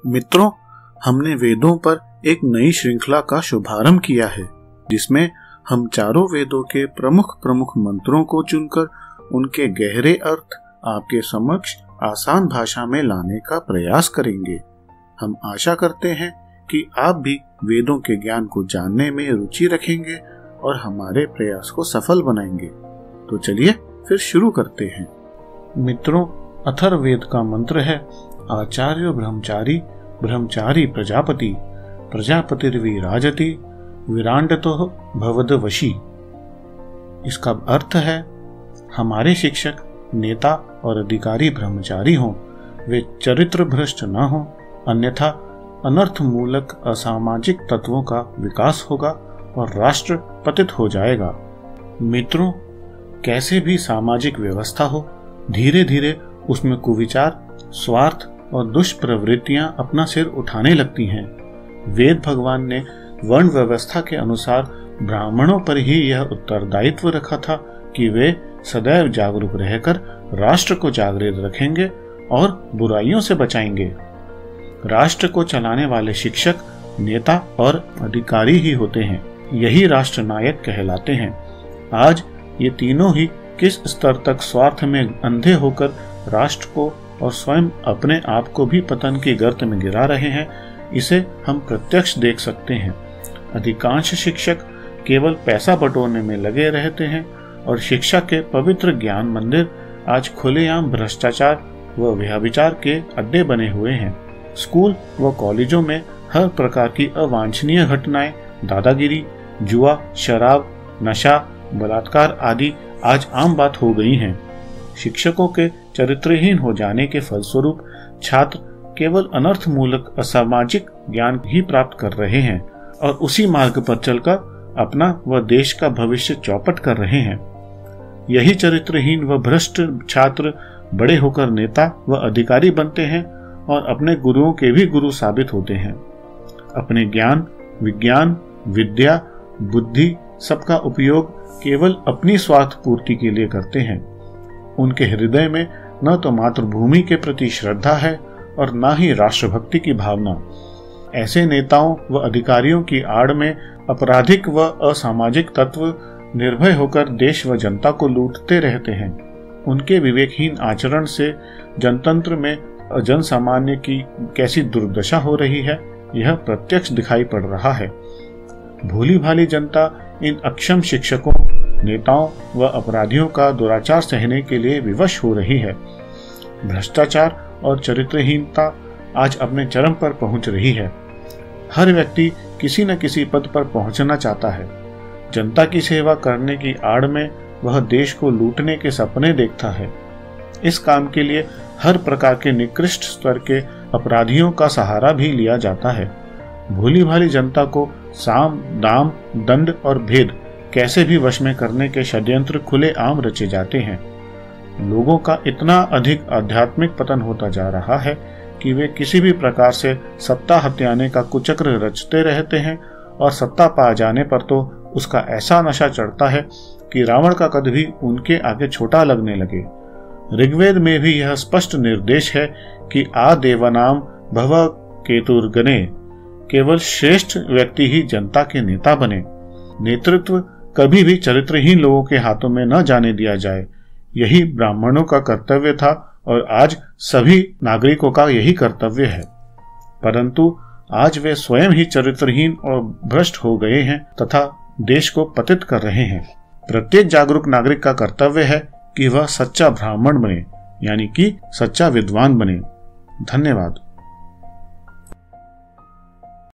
मित्रों, हमने वेदों पर एक नई श्रृंखला का शुभारंभ किया है, जिसमें हम चारों वेदों के प्रमुख प्रमुख मंत्रों को चुनकर उनके गहरे अर्थ आपके समक्ष आसान भाषा में लाने का प्रयास करेंगे। हम आशा करते हैं कि आप भी वेदों के ज्ञान को जानने में रुचि रखेंगे और हमारे प्रयास को सफल बनाएंगे। तो चलिए फिर शुरू करते हैं। मित्रों, अथर्ववेद का मंत्र है आचार्य ब्रह्मचारी ब्रह्मचारी प्रजापति प्रजापतिर्विराजति विरांडतो भवदवशी। इसका अर्थ है हमारे शिक्षक, नेता और अधिकारी ब्रह्मचारी हों, वे चरित्र भ्रष्ट न हों, अन्यथा अनर्थ मूलक असामाजिक तत्वों का विकास होगा और राष्ट्र पतित हो जाएगा। मित्रों, कैसे भी सामाजिक व्यवस्था हो, धीरे धीरे उसमें कुविचार, स्वार्थ और दुष्प्रवृत्तियां अपना सिर उठाने लगती हैं। वेद भगवान ने वर्ण व्यवस्था के अनुसार ब्राह्मणों पर ही यह उत्तरदायित्व रखा था कि वे सदैव जागरूक रहकर राष्ट्र को जागृत रखेंगे और बुराइयों से बचाएंगे। राष्ट्र को चलाने वाले शिक्षक, नेता और अधिकारी ही होते हैं। यही राष्ट्र नायक कहलाते हैं। आज ये तीनों ही किस स्तर तक स्वार्थ में अंधे होकर राष्ट्र को और स्वयं अपने आप को भी पतन की गर्त में गिरा रहे हैं, इसे हम प्रत्यक्ष देख सकते हैं। अधिकांश शिक्षक केवल पैसा बटोरने में लगे रहते हैं और शिक्षा के पवित्र ज्ञान मंदिर आज खुलेआम भ्रष्टाचार व व्यभिचार के अड्डे बने हुए हैं। स्कूल व कॉलेजों में हर प्रकार की अवांछनीय घटनाएं, दादागिरी, जुआ, शराब, नशा, बलात्कार आदि आज आम बात हो गई हैं। शिक्षकों के चरित्रहीन हो जाने के फलस्वरूप छात्र केवल अनर्थ मूलक असामाजिक ज्ञान ही प्राप्त कर रहे हैं और उसी मार्ग पर चलकर अपना व देश का भविष्य चौपट कर रहे हैं। यही चरित्रहीन व भ्रष्ट छात्र बड़े होकर नेता व अधिकारी बनते हैं और अपने गुरुओं के भी गुरु साबित होते हैं। अपने ज्ञान, विज्ञान, विद्या, बुद्धि सबका उपयोग केवल अपनी स्वार्थ पूर्ति के लिए करते हैं। उनके हृदय में न तो मातृभूमि के प्रति श्रद्धा है और न ही राष्ट्रभक्ति की भावना। ऐसे नेताओं व अधिकारियों की आड़ में आपराधिक व असामाजिक तत्व निर्भय होकर देश व जनता को लूटते रहते हैं। उनके विवेकहीन आचरण से जनतंत्र में जन सामान्य की कैसी दुर्दशा हो रही है, यह प्रत्यक्ष दिखाई पड़ रहा है। भोली भाली जनता इन अक्षम शिक्षकों, नेताओं व अपराधियों का दुराचार सहने के लिए विवश हो रही है। भ्रष्टाचार और चरित्रहीनता आज अपने चरम पर पहुंच रही है। हर व्यक्ति किसी न किसी पद पर पहुंचना चाहता है। जनता की सेवा करने की आड़ में वह देश को लूटने के सपने देखता है। इस काम के लिए हर प्रकार के निकृष्ट स्तर के अपराधियों का सहारा भी लिया जाता है। भोली भाली जनता को साम, दाम, दंड और भेद कैसे भी वश में करने के षड्यंत्र खुले आम रचे जाते हैं। लोगों का इतना अधिक आध्यात्मिक पतन होता जा रहा है कि वे किसी भी प्रकार से सत्ता हथियाने का कुचक्र रचते रहते हैं और सत्ता पा जाने पर तो उसका ऐसा नशा चढ़ता है कि रावण का कद भी उनके आगे छोटा लगने लगे। ऋग्वेद में भी यह स्पष्ट निर्देश है कि आ देवानाम भव केतुर्गणे, केवल श्रेष्ठ व्यक्ति ही जनता के नेता बने। नेतृत्व कभी भी चरित्रहीन लोगों के हाथों में न जाने दिया जाए, यही ब्राह्मणों का कर्तव्य था और आज सभी नागरिकों का यही कर्तव्य है। परंतु आज वे स्वयं ही चरित्रहीन और भ्रष्ट हो गए हैं तथा देश को पतित कर रहे हैं। प्रत्येक जागरूक नागरिक का कर्तव्य है कि वह सच्चा ब्राह्मण बने, यानी कि सच्चा विद्वान बने। धन्यवाद।